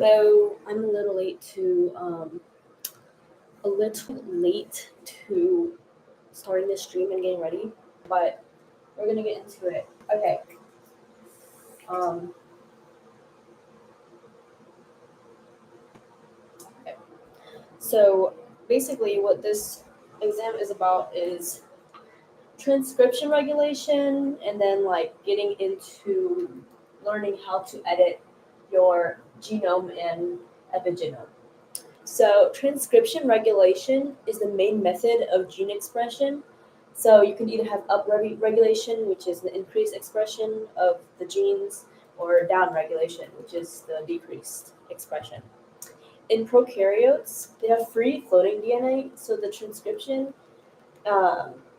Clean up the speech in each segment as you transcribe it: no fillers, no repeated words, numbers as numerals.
Hello, I'm a little late to starting the stream and getting ready, but we're gonna get into it. Okay. Um. Okay. So basically, what this exam is about is transcription regulation, and then like getting into learning how to edit your genome and epigenome. So, transcription regulation is the main method of gene expression. So, you can either have regulation, which is the increased expression of the genes, or down regulation, which is the decreased expression. In prokaryotes, they have free floating DNA, so the transcription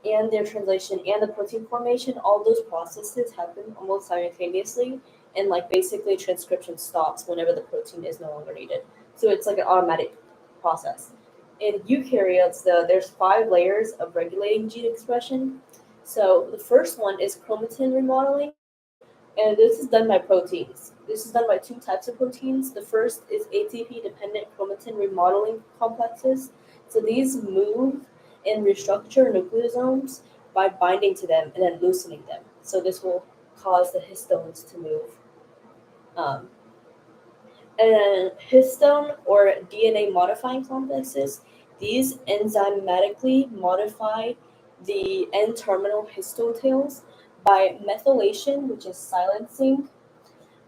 and their translation and the protein formation, all those processes happen almost simultaneously, and like basically transcription stops whenever the protein is no longer needed. So it's like an automatic process. In eukaryotes, though, there's 5 layers of regulating gene expression. So the first one is chromatin remodeling, and this is done by proteins. This is done by 2 types of proteins. The first is ATP-dependent chromatin remodeling complexes. So these move and restructure nucleosomes by binding to them and then loosening them. So this will cause the histones to move. Um, and then histone or DNA modifying complexes, these enzymatically modify the N-terminal histone tails by methylation, which is silencing,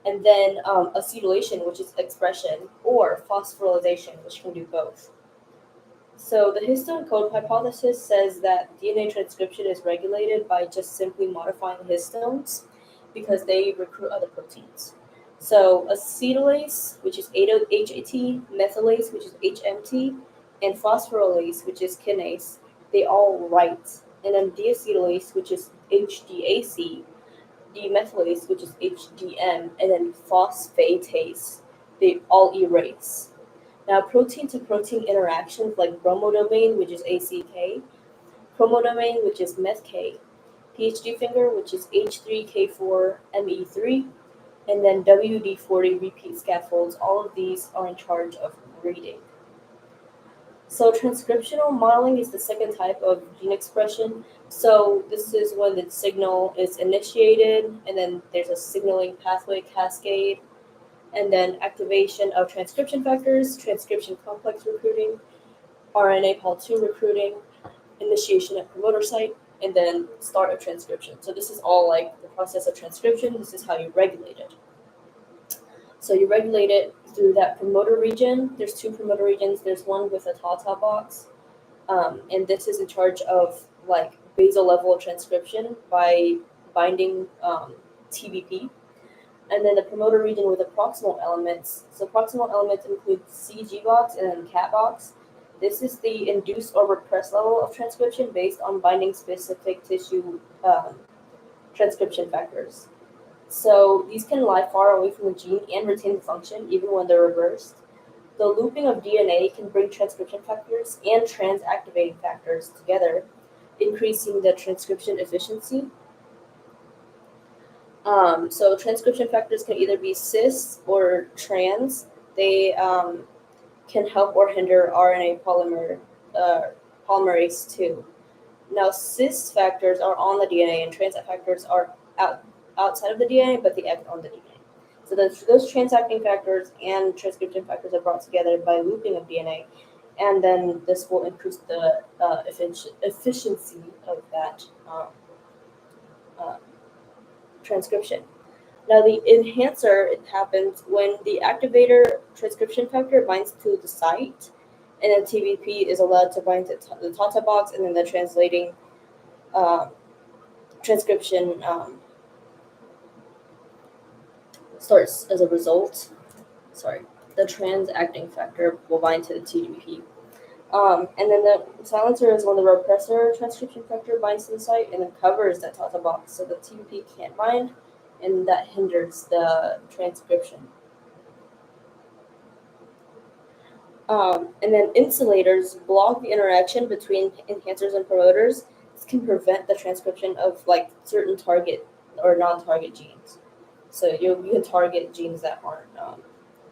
and then acetylation, which is expression, or phosphorylation, which can do both. So the histone code hypothesis says that DNA transcription is regulated by just simply modifying histones because they recruit other proteins. So acetylase, which is HAT, methylase, which is HMT, and phosphorylase, which is kinase, they all write. And then deacetylase, which is HDAC, demethylase, which is HDM, and then phosphatase, they all erase. Now, protein to protein interactions like bromodomain, which is ACK, chromodomain, which is METK, PhD finger, which is H3K4ME3, and then WD40 repeat scaffolds, all of these are in charge of reading. So transcriptional modeling is the second type of gene expression. So this is when the signal is initiated, and then there's a signaling pathway cascade, and then activation of transcription factors, transcription complex recruiting, RNA Pol2 recruiting, initiation at promoter site, and then start of transcription. So this is all like the process of transcription. This is how you regulate it. So you regulate it through that promoter region. There's 2 promoter regions. There's one with a TATA box, and this is in charge of like basal level of transcription by binding TBP. And then the promoter region with the proximal elements. So proximal elements include CG box and then CAT box. This is the induced or repressed level of transcription based on binding specific tissue transcription factors. So these can lie far away from the gene and retain the function even when they're reversed. The looping of DNA can bring transcription factors and transactivating factors together, increasing the transcription efficiency. So transcription factors can either be cis or trans. They can help or hinder RNA polymerase 2. Now, cis factors are on the DNA and trans factors are outside of the DNA, but they act on the DNA. So those transacting factors and transcription factors are brought together by looping of DNA, and then this will increase the efficiency of that transcription. Now, the enhancer, it happens when the activator transcription factor binds to the site, and then TBP is allowed to bind to the TATA box, and then the translating transcription starts as a result. Sorry, the transacting factor will bind to the TBP. And then the silencer is when the repressor transcription factor binds to the site and then covers that TATA box, so the TBP can't bind, and that hinders the transcription. And then insulators block the interaction between enhancers and promoters. This can prevent the transcription of like certain target or non-target genes. So you can target genes that aren't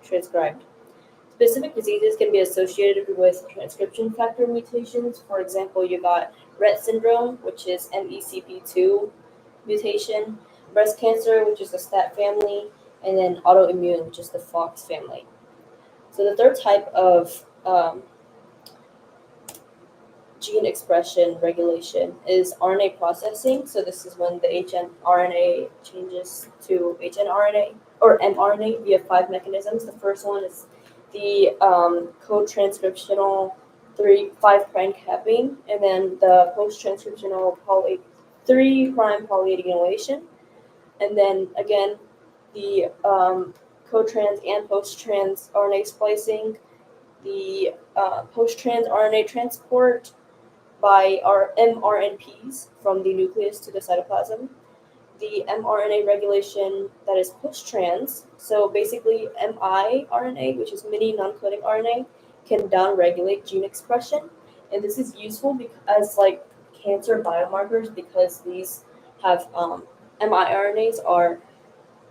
transcribed Specific diseases can be associated with transcription factor mutations. For example, you got Rett syndrome, which is MECP2 mutation, breast cancer, which is the STAT family, and then autoimmune, which is the FOX family. So the third type of gene expression regulation is RNA processing. So this is when the hnRNA changes to hnRNA or mRNA via 5 mechanisms. The first one is the co-transcriptional 5' capping, and then the post-transcriptional 3' polyadenylation, and then again the co-trans and post-trans RNA splicing, the post-trans RNA transport by our mRNPs from the nucleus to the cytoplasm, the mRNA regulation that is post-trans. So basically, miRNA, which is mini non-coding RNA, can downregulate gene expression, and this is useful as like cancer biomarkers because these have miRNAs are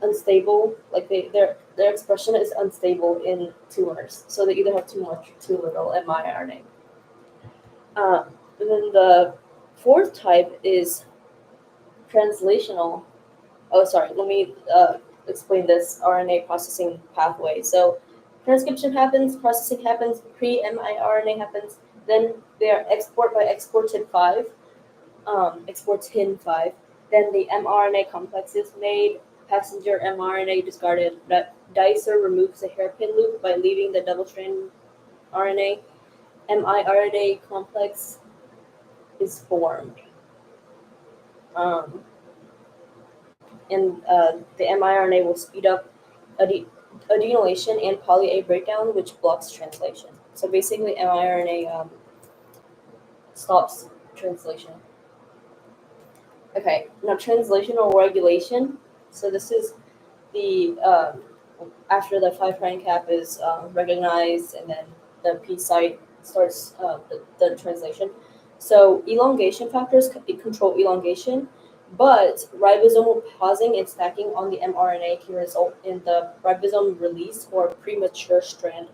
unstable, like their expression is unstable in tumors, so they either have too much or too little miRNA. And then the fourth type is translational. Oh, sorry. Let me explain this RNA processing pathway. So transcription happens, processing happens, pre-miRNA happens, then they are exportin 5. Then the mRNA complex is made, passenger mRNA discarded. Dicer removes the hairpin loop by leaving the double-strand RNA. miRNA complex is formed. And the miRNA will speed up adenylation and poly-A breakdown, which blocks translation. So basically, miRNA stops translation. Okay, now translational regulation. So this is the after the 5' cap is recognized, and then the P site starts the translation. So elongation factors control elongation, but ribosomal pausing and stacking on the mRNA can result in the ribosome release or premature strand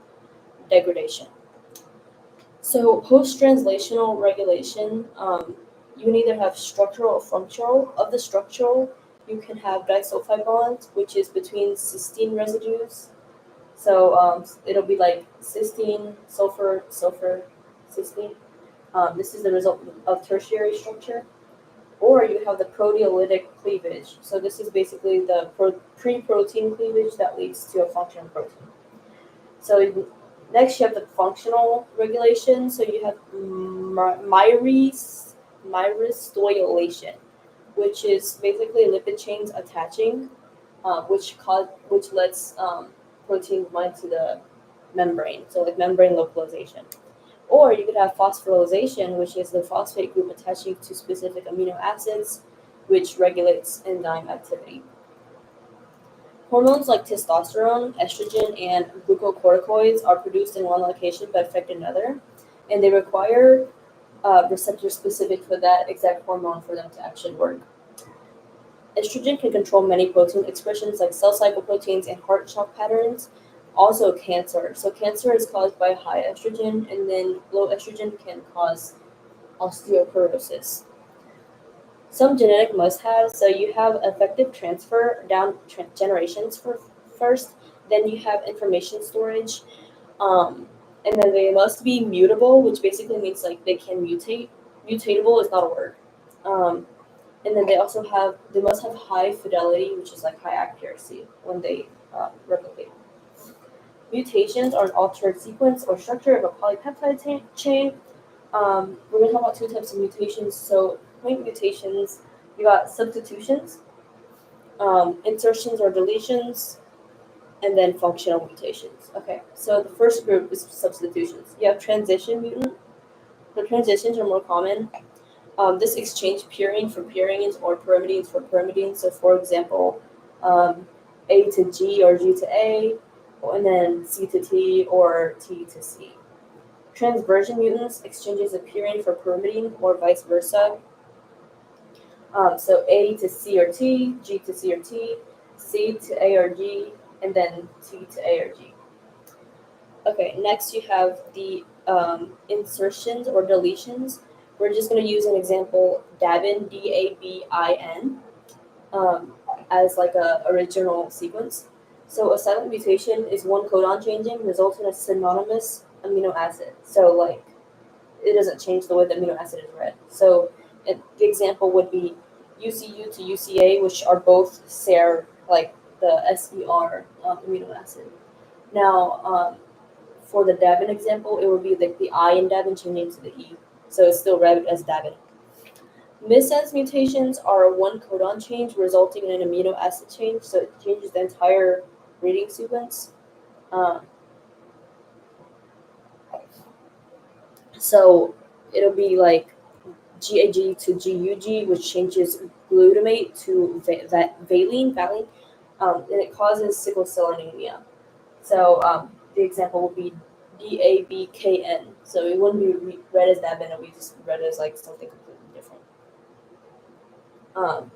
degradation. So post-translational regulation, you can either have structural or functional. Of the structural, you can have disulfide bonds, which is between cysteine residues. So it'll be like cysteine, sulfur, cysteine. This is the result of tertiary structure. Or you have the proteolytic cleavage. So this is basically the pre-protein cleavage that leads to a functional protein. So next you have the functional regulation. So you have myristoylation, which is basically lipid chains attaching, which lets protein bind to the membrane. So like membrane localization. Or you could have phosphorylation, which is the phosphate group attaching to specific amino acids, which regulates enzyme activity. Hormones like testosterone, estrogen, and glucocorticoids are produced in one location but affect another, and they require receptors specific for that exact hormone for them to actually work. Estrogen can control many protein expressions like cell cycle proteins and heart shock patterns. Also cancer. So cancer is caused by high estrogen, and then low estrogen can cause osteoporosis. Some genetic must-haves. So you have effective transfer down generations first, then you have information storage, and then they must be mutable, which basically means like they can mutate. Mutatable is not a word. And then they must have high fidelity, which is like high accuracy when they replicate. Mutations are an altered sequence or structure of a polypeptide chain. We're going to talk about two types of mutations. So point mutations, you got substitutions, insertions or deletions, and then functional mutations. Okay, so the first group is substitutions. You have transition mutant. The transitions are more common. This exchange purine for purines or pyrimidines for pyrimidines. So for example, A to G or G to A, and then C to T or T to C. Transversion mutants exchanges a purine for pyrimidine or vice versa. So A to C or T, G to C or T, C to A or G, and then T to A or G. Okay, next you have the insertions or deletions. We're just going to use an example, Dabin, Dabin, as like a original sequence. So a silent mutation is one codon changing results in a synonymous amino acid. So like it doesn't change the way the amino acid is read. So the example would be UCU to UCA, which are both SER, like the SER amino acid. Now, for the Davin example, it would be like the I in Davin changing to the E. So it's still read as Davin. Missense mutations are a one codon change resulting in an amino acid change, so it changes the entire reading sequence. Um, so it'll be like GAG to GUG, which changes glutamate to valine, and it causes sickle cell anemia. So the example would be DABKN. So it wouldn't be read as Davin, it would be just read as like something completely different. Um,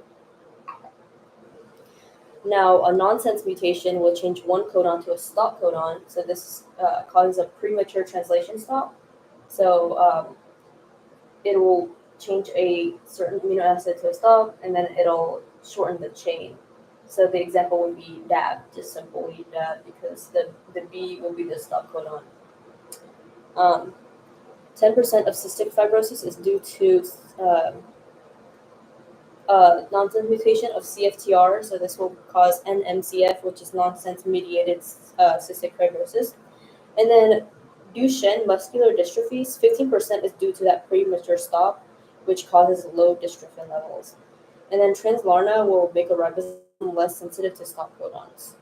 Now, a nonsense mutation will change one codon to a stop codon, so this causes a premature translation stop. So it will change a certain amino acid to a stop, and then it'll shorten the chain. So the example would be DAB, just simply DAB, because the B will be the stop codon. 10% of cystic fibrosis is due to nonsense mutation of CFTR, so this will cause NMCF, which is nonsense mediated cystic fibrosis. And then Duchenne muscular dystrophies, 15% is due to that premature stop, which causes low dystrophin levels. And then Translarna will make a ribosome less sensitive to stop codons.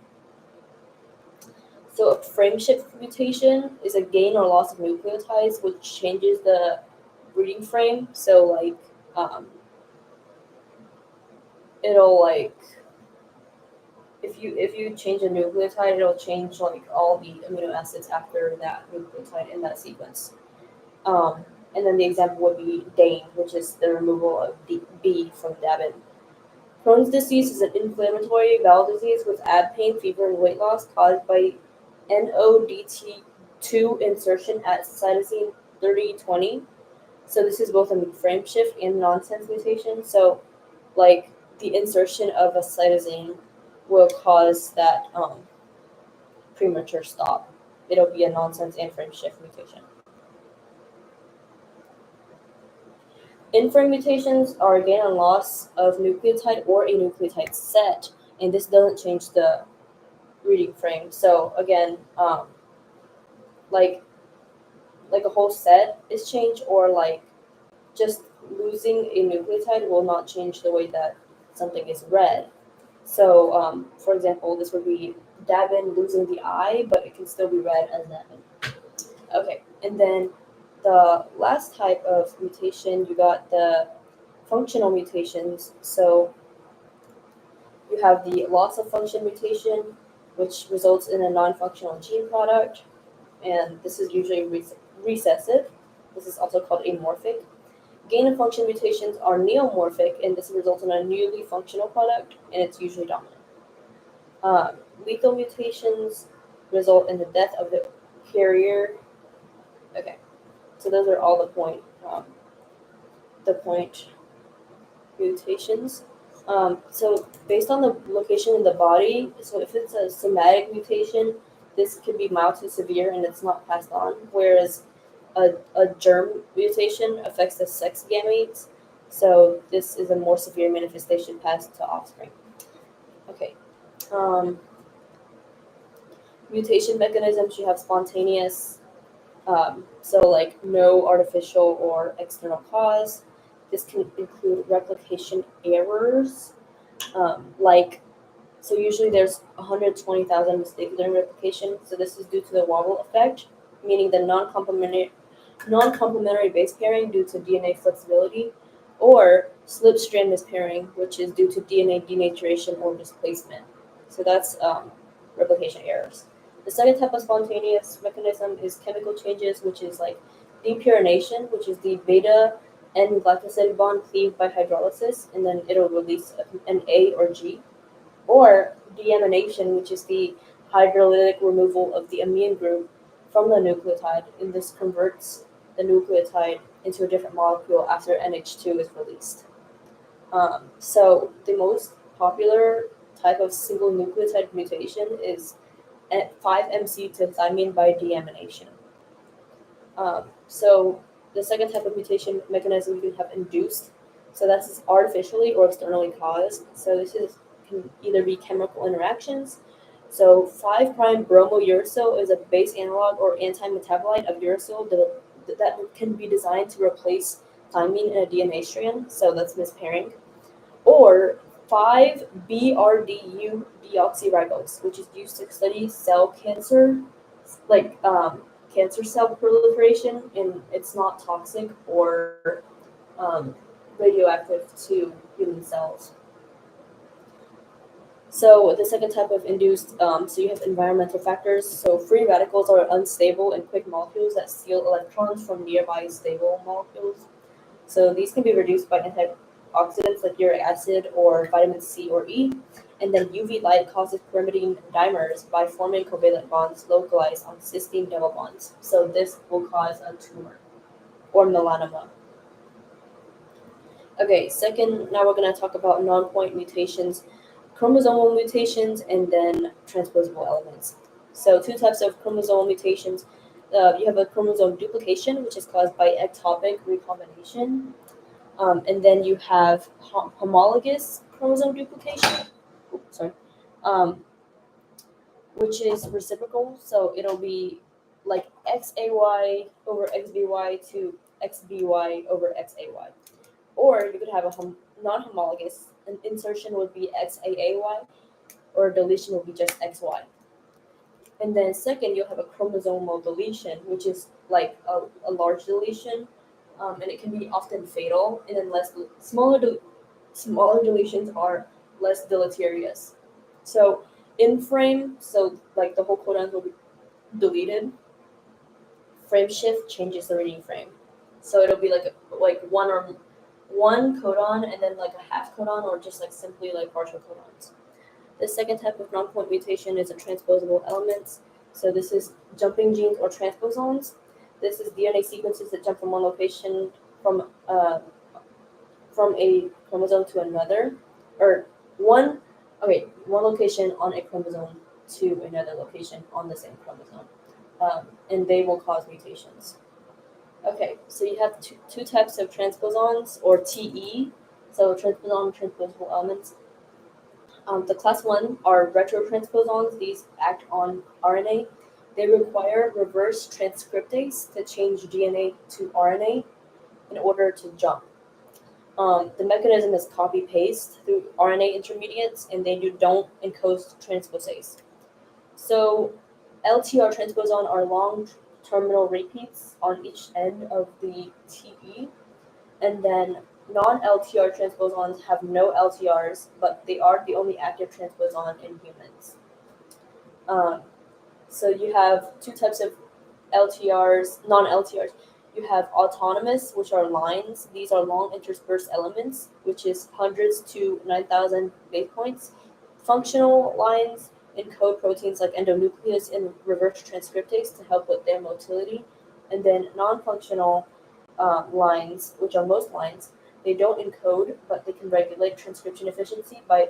So a frameshift mutation is a gain or loss of nucleotides, which changes the reading frame. So like it'll like if you change a nucleotide, it'll change like all the amino acids after that nucleotide in that sequence. And then the example would be DANE, which is the removal of B from Davin. Crohn's disease is an inflammatory bowel disease with ab pain, fever, and weight loss caused by NODT2 insertion at cytosine 3020. So this is both a frame shift and nonsense mutation. So like the insertion of a cytosine will cause that premature stop. It'll be a nonsense and frame shift mutation. In-frame mutations are a gain and loss of nucleotide or a nucleotide set, and this doesn't change the reading frame. So again, like a whole set is changed, or like just losing a nucleotide will not change the way that something is read. So, for example, this would be Davin losing the I, but it can still be read as Davin. Okay, and then the last type of mutation, you got the functional mutations. So you have the loss of function mutation, which results in a non-functional gene product, and this is usually recessive. This is also called amorphic. Gain of function mutations are neomorphic, and this results in a newly functional product, and it's usually dominant. Lethal mutations result in the death of the carrier. Okay, so those are all the point mutations. So based on the location in the body, so if it's a somatic mutation, this could be mild to severe and it's not passed on, whereas a germ mutation affects the sex gametes, so this is a more severe manifestation passed to offspring. Okay. Mutation mechanisms, you have spontaneous, so like no artificial or external cause. This can include replication errors, so usually there's 120,000 mistakes during replication, so this is due to the wobble effect, meaning the non-complementary base pairing due to DNA flexibility, or slip strand mispairing, which is due to DNA denaturation or displacement. So that's replication errors. The second type of spontaneous mechanism is chemical changes, which is like depurination, which is the beta N glycoside bond cleaved by hydrolysis, and then it'll release an A or G. Or deamination, which is the hydrolytic removal of the amine group from the nucleotide, and this converts the nucleotide into a different molecule after NH2 is released. So the most popular type of single nucleotide mutation is 5-MC to thymine by deamination. So the second type of mutation mechanism you can have induced. So that's artificially or externally caused. So this can either be chemical interactions. So 5' bromouracil is a base analog or anti-metabolite of uracil that can be designed to replace thymine in a DNA strand. So that's mispairing. Or 5-BRDU deoxyribose, which is used to study cell cancer, like cancer cell proliferation, and it's not toxic or radioactive to human cells. So the second type of induced, so you have environmental factors. So free radicals are unstable and quick molecules that steal electrons from nearby stable molecules. So these can be reduced by antioxidants like uric acid or vitamin C or E. And then UV light causes pyrimidine dimers by forming covalent bonds localized on cysteine double bonds. So this will cause a tumor or melanoma. Okay, second, now we're going to talk about non-point mutations, chromosomal mutations, and then transposable elements. So two types of chromosomal mutations. You have a chromosome duplication, which is caused by ectopic recombination. And then you have homologous chromosome duplication, which is reciprocal. So it'll be like XAY over XBY to XBY over XAY. Or you could have a non-homologous. An insertion would be XAAY, or a deletion would be just XY. And then second, you'll have a chromosomal deletion, which is like a large deletion, and it can be often fatal. And then smaller deletions are less deleterious. So in frame, so like the whole codons will be deleted. Frame shift changes the reading frame, so it'll be like one codon and then like a half codon, or just like simply like partial codons. The second type of non-point mutation is a transposable elements. So this is jumping genes or transposons. This is DNA sequences that jump from one location from a chromosome to another, or one location on a chromosome to another location on the same chromosome, and they will cause mutations. Okay, so you have two types of transposons, or TE, so transposon transposable elements. The class 1 are retrotransposons. These act on RNA. They require reverse transcriptase to change DNA to RNA in order to jump. The mechanism is copy-paste through RNA intermediates, and they don't encode transposase. So LTR transposon are long terminal repeats on each end of the TE, and then non-LTR transposons have no LTRs, but they are the only active transposon in humans. So you have two types of LTRs, non-LTRs. You have autonomous, which are lines. These are long interspersed elements, which is hundreds to 9,000 base points. Functional lines encode proteins like endonuclease and reverse transcriptase to help with their motility. And then non-functional lines, which are most lines, they don't encode, but they can regulate transcription efficiency by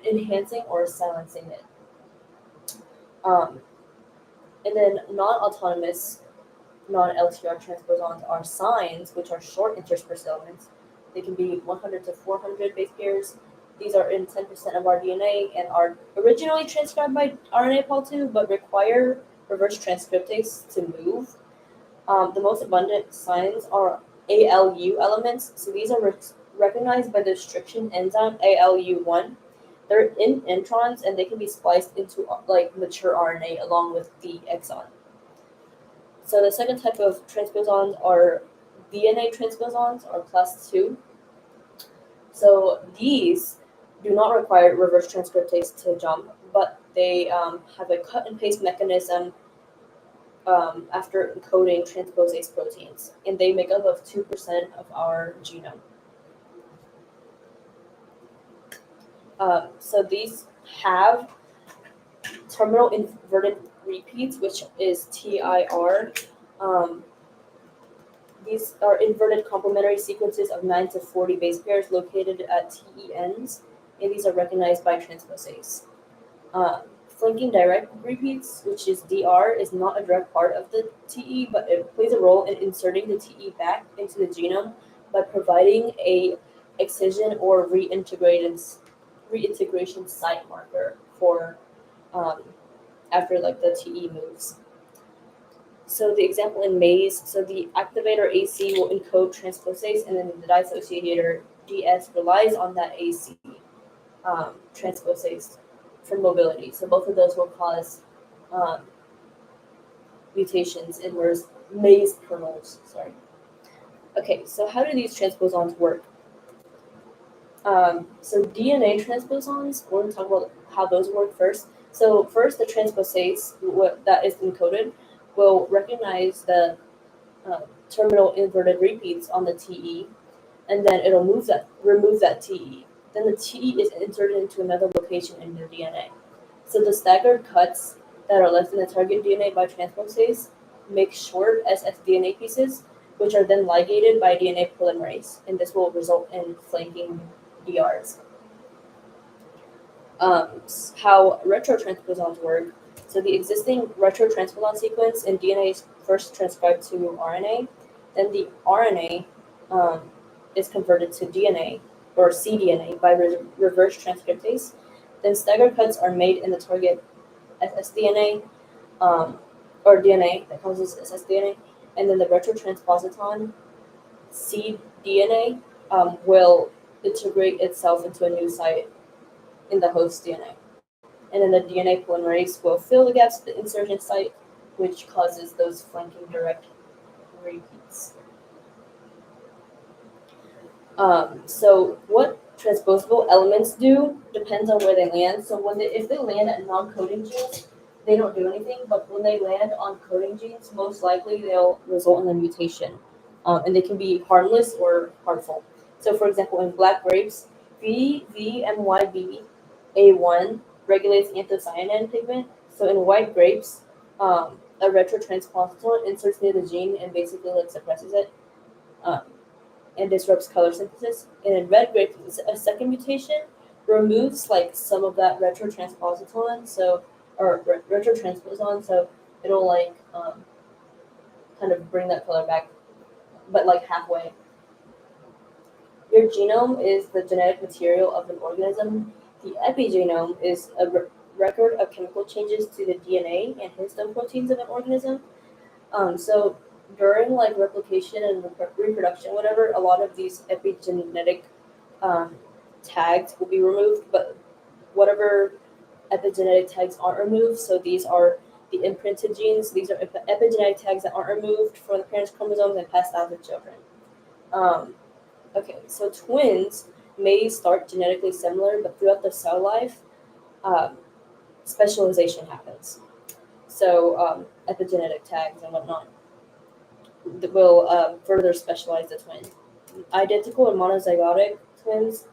enhancing or silencing it. And then non-autonomous, non-LTR transposons are signs, which are short interspersed elements. They can be 100 to 400 base pairs. These are in 10% of our DNA and are originally transcribed by RNA pol2, but require reverse transcriptase to move. The most abundant signs are ALU elements. So these are recognized by the restriction enzyme ALU1. They're in introns, and they can be spliced into like mature RNA along with the exon. So the second type of transposons are DNA transposons, or class 2. So these do not require reverse transcriptase to jump, but they have a cut and paste mechanism after encoding transposase proteins, and they make up of 2% of our genome. So these have terminal inverted repeats, which is TIR. Um, these are inverted complementary sequences of 9 to 40 base pairs located at TE ends, and these are recognized by transposase. Flanking direct repeats, which is DR, is not a direct part of the TE, but it plays a role in inserting the TE back into the genome by providing a excision or reintegration site marker for after like the TE moves. So the example in maze, so the activator AC will encode transposase, and then the dissociator DS relies on that AC transposase for mobility. So both of those will cause mutations in maze kernels. Sorry. Okay, so how do these transposons work? So DNA transposons, we're going to talk about how those work first. So first, the transposase that is encoded will recognize the terminal inverted repeats on the TE, and then it'll remove that TE. Then the TE is inserted into another location in the DNA. So the staggered cuts that are left in the target DNA by transposase make short ssDNA pieces, which are then ligated by DNA polymerase, and this will result in flanking DRs. How retrotransposons work. So the existing retrotransposon sequence in DNA is first transcribed to RNA, then the RNA is converted to DNA or cDNA by reverse transcriptase. Then staggered cuts are made in the target ssDNA or DNA that causes ssDNA, and then the retrotranspositon cDNA will integrate itself into a new site in the host DNA. And then the DNA polymerase will fill the gaps at the insertion site, which causes those flanking direct repeats. So what transposable elements do depends on where they land. So if they land at non-coding genes, they don't do anything. But when they land on coding genes, most likely they'll result in a mutation, and they can be harmless or harmful. So, for example, in black grapes, VMYB-A1 regulates anthocyanin pigment. So in white grapes, a retrotranspositon inserts near the gene and basically like suppresses it. And disrupts color synthesis. And in red grapes, a second mutation removes like some of that retrotranspositon, retrotransposon, so it'll like kind of bring that color back, but like halfway. Your genome is the genetic material of an organism. The epigenome is a record of chemical changes to the DNA and histone proteins of an organism. So during like replication and reproduction, whatever, a lot of these epigenetic tags will be removed, but whatever epigenetic tags aren't removed, so these are the imprinted genes, these are epigenetic tags that aren't removed from the parents' chromosomes and passed down to children. Okay, so twins may start genetically similar, but throughout their cell life, specialization happens. So epigenetic tags and whatnot will further specialize the twin. Identical and monozygotic twins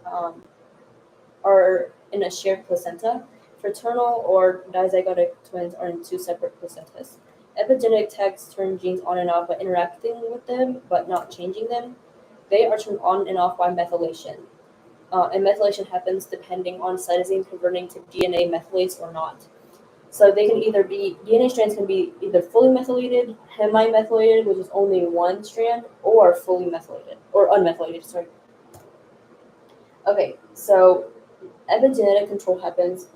are in a shared placenta. Fraternal or dizygotic twins are in two separate placentas. Epigenetic tags turn genes on and off by interacting with them, but not changing them. They are turned on and off by methylation. And methylation happens depending on cytosine converting to DNA methylase or not. So they can either be, DNA strands can be either fully methylated, hemimethylated, which is only one strand, or fully methylated, or unmethylated, sorry. Okay, so epigenetic control happens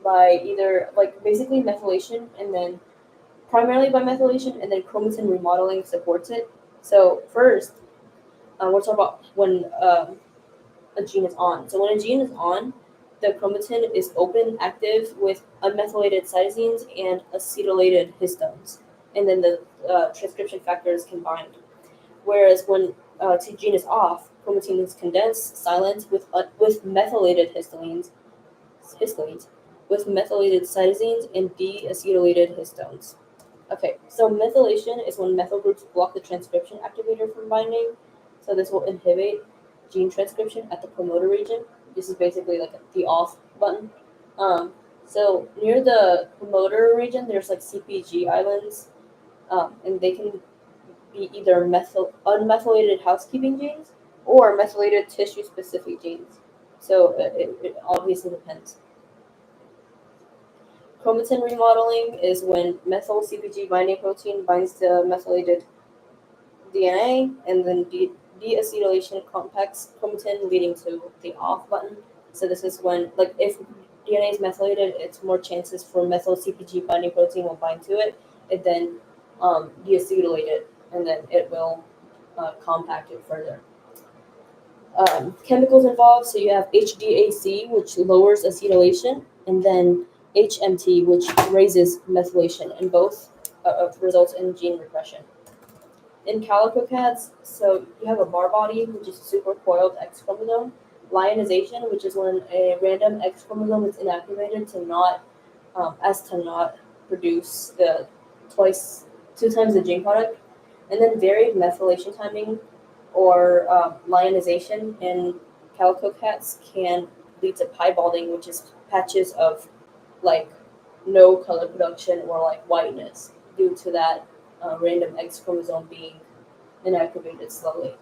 by either, like, basically methylation, and then primarily by methylation, and then chromatin remodeling supports it. So first, we'll talk about when a gene is on. So when a gene is on, the chromatin is open, active with unmethylated cytosines and acetylated histones, and then the transcription factors can bind. Whereas when the gene is off, chromatin is condensed, silent with methylated histones, with methylated cytosines and deacetylated histones. Okay, so methylation is when methyl groups block the transcription activator from binding. So this will inhibit gene transcription at the promoter region. This is basically like the off button. So near the promoter region, there's like CPG islands, and they can be either unmethylated housekeeping genes or methylated tissue-specific genes. So it obviously depends. Chromatin remodeling is when methyl CpG binding protein binds to methylated DNA and then deacetylation compacts chromatin, leading to the off button. So this is when, like, if DNA is methylated, it's more chances for methyl CpG binding protein will bind to it. It then deacetylate it, and then it will compact it further. Chemicals involved, so you have HDAC, which lowers acetylation, and then HMT, which raises methylation, and both results in gene repression. In calico cats, so you have a bar body, which is a supercoiled X chromosome, lionization, which is when a random X chromosome is inactivated to not produce the two times the gene product, and then varied methylation timing or lionization in calico cats can lead to piebalding, which is patches of like no color production or like whiteness due to that random X chromosome being inactivated slowly.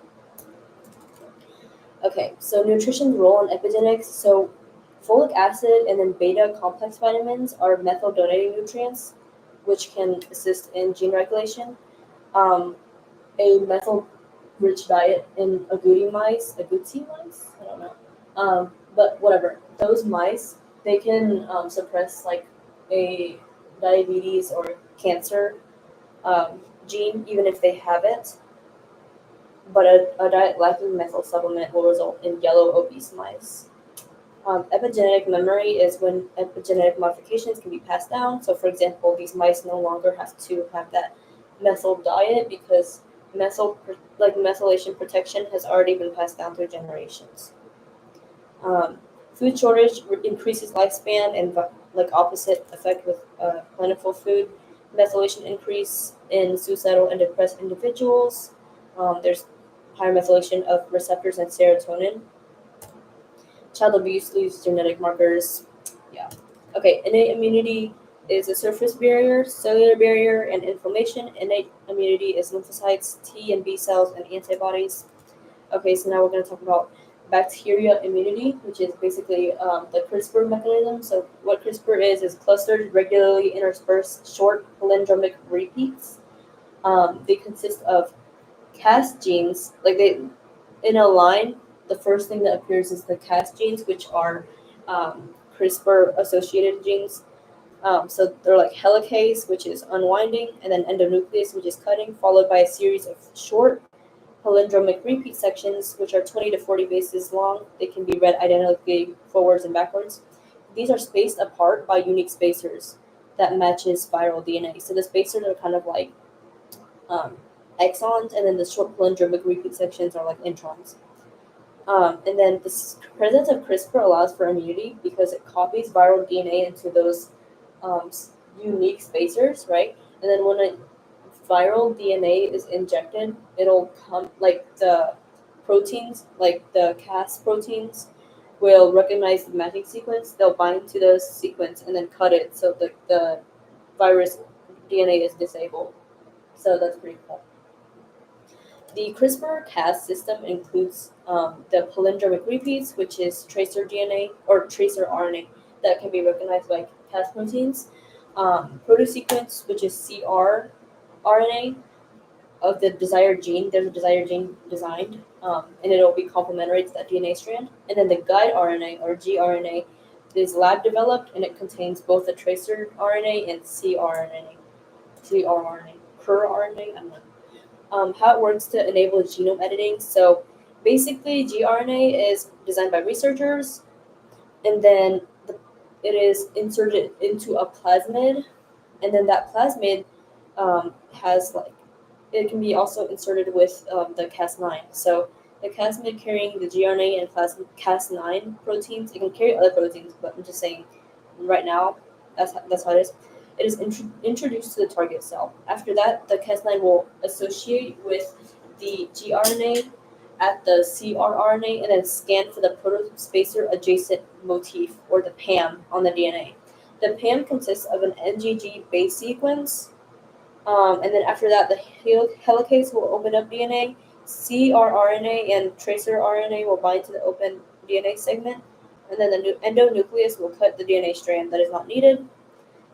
Okay, so nutrition's role in epigenetics. So folic acid and then beta complex vitamins are methyl donating nutrients, which can assist in gene regulation. A methyl-rich diet in agouti mice, I don't know. But whatever, those mice, they can suppress like a diabetes or cancer gene, even if they have it. But a diet lacking methyl supplement will result in yellow obese mice. Epigenetic memory is when epigenetic modifications can be passed down. So, for example, these mice no longer have to have that methyl diet because methylation protection has already been passed down through generations. Food shortage increases lifespan and like opposite effect with plentiful food. Methylation increase in suicidal and depressed individuals. There's higher methylation of receptors and serotonin. Child abuse leaves genetic markers. Yeah. Okay, innate immunity is a surface barrier, cellular barrier, and inflammation. Innate immunity is lymphocytes, T and B cells, and antibodies. Okay, so now we're going to talk about bacteria immunity, which is basically the CRISPR mechanism. So what CRISPR is clustered, regularly interspersed short palindromic repeats. They consist of Cas genes, in a line. The first thing that appears is the Cas genes, which are CRISPR-associated genes. So they're like helicase, which is unwinding, and then endonuclease, which is cutting, followed by a series of short palindromic repeat sections, which are 20 to 40 bases long. They can be read identically forwards and backwards. These are spaced apart by unique spacers that matches viral DNA. So the spacers are kind of like exons, and then the short palindromic repeat sections are like introns. And then the presence of CRISPR allows for immunity because it copies viral DNA into those unique spacers, right? And then when a viral DNA is injected, it'll come like the proteins, like the Cas proteins, will recognize the matching sequence. They'll bind to the sequence and then cut it so that the virus DNA is disabled. So that's pretty cool. The CRISPR-Cas system includes the palindromic repeats, which is tracer DNA or tracer RNA that can be recognized by Cas proteins. Protosequence, which is cRNA of the desired gene. There's a desired gene designed, and it'll be complementary to that DNA strand. And then the guide RNA or gRNA is lab developed, and it contains both the tracer RNA and cRNA, cRNA. I don't know. How it works to enable genome editing. So basically, gRNA is designed by researchers, and then it is inserted into a plasmid, and then that plasmid has it can be also inserted with the Cas9. So the plasmid carrying the gRNA and Cas9 proteins. It can carry other proteins, but I'm just saying right now that's how it is. It is introduced to the target cell. After that, the Cas9 will associate with the gRNA at the cRNA and then scan for the protospacer adjacent motif, or the PAM, on the DNA. The PAM consists of an NGG base sequence, and then after that, the helicase will open up DNA. CRRNA and tracer RNA will bind to the open DNA segment, and then the endonuclease will cut the DNA strand that is not needed.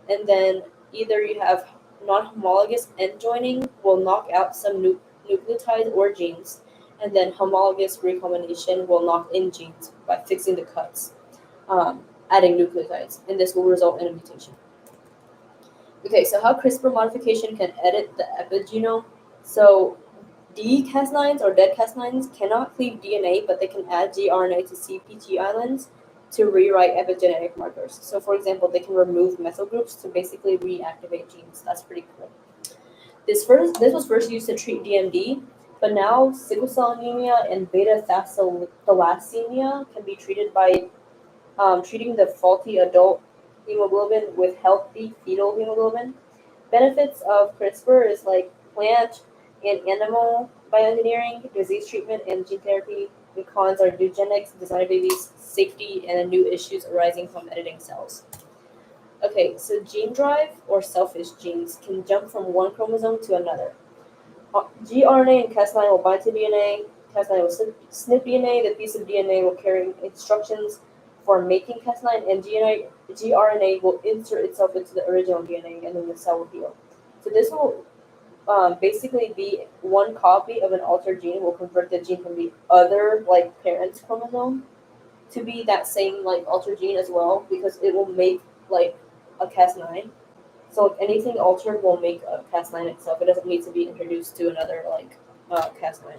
And then either you have non-homologous end joining will knock out some nucleotides or genes, and then homologous recombination will knock in genes by fixing the cuts, adding nucleotides, and this will result in a mutation. Okay, so how CRISPR modification can edit the epigenome. So D-Cas9s or dead Cas9s cannot cleave DNA, but they can add gRNA to CPG islands to rewrite epigenetic markers. So for example, they can remove methyl groups to basically reactivate genes. That's pretty cool. This was first used to treat DMD, but now sickle cell anemia and beta thalassemia can be treated by treating the faulty adult hemoglobin with healthy fetal hemoglobin. Benefits of CRISPR is like plant and animal bioengineering, disease treatment, and gene therapy. The cons are eugenics, designer babies, safety, and new issues arising from editing cells. Okay, so gene drive or selfish genes can jump from one chromosome to another. gRNA and Cas9 will bind to DNA. Cas9 will snip DNA. The piece of DNA will carry instructions for making Cas9, and gRNA will insert itself into the original DNA, and then the cell will heal. So this will basically be one copy of an altered gene will convert the gene from the other parent's chromosome to be that same altered gene as well, because it will make a Cas9. So anything altered will make a Cas9 itself. It doesn't need to be introduced to another Cas9.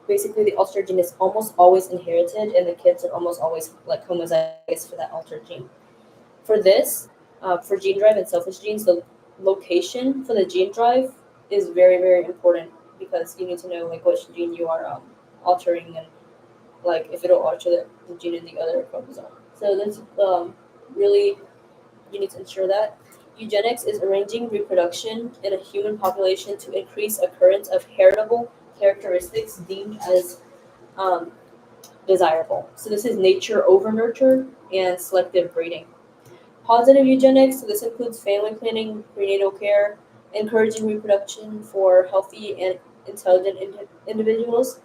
Basically, the altered gene is almost always inherited, and the kids are almost always homozygous for that altered gene. For this, for gene drive and selfish genes, the location for the gene drive is very, very important, because you need to know which gene you are altering, and if it'll alter the gene in the other chromosome. So that's really, you need to ensure that. Eugenics is arranging reproduction in a human population to increase occurrence of heritable characteristics deemed as desirable. So this is nature over nurture and selective breeding. Positive eugenics, so this includes family planning, prenatal care, encouraging reproduction for healthy and intelligent individuals.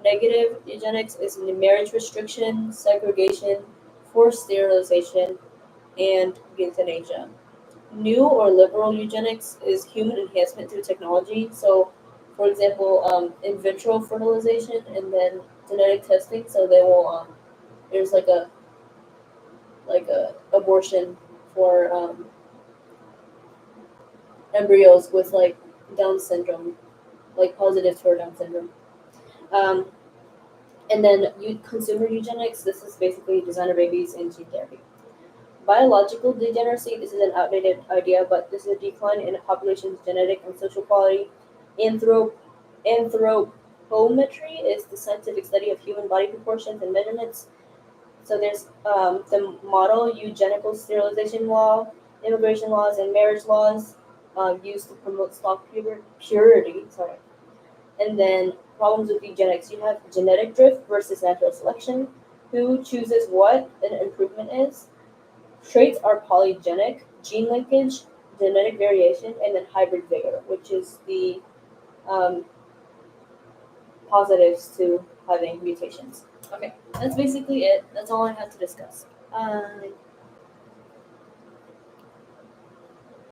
Negative eugenics is marriage restriction, segregation, forced sterilization, and euthanasia. New or liberal eugenics is human enhancement through technology. So, for example, in vitro fertilization and then genetic testing. So they will there's a abortion for embryos with Down syndrome, positive for Down syndrome. And then consumer eugenics. This is basically designer babies and gene therapy. Biological degeneracy, this is an outdated idea, but this is a decline in a population's genetic and social quality. Anthropometry is the scientific study of human body proportions and measurements. So there's the model eugenical sterilization law, immigration laws, and marriage laws used to promote stock purity. And then problems with eugenics. You have genetic drift versus natural selection. Who chooses what an improvement is? Traits are polygenic, gene linkage, genetic variation, and then hybrid vigor, which is the positives to having mutations. Okay, that's basically it. That's all I have to discuss.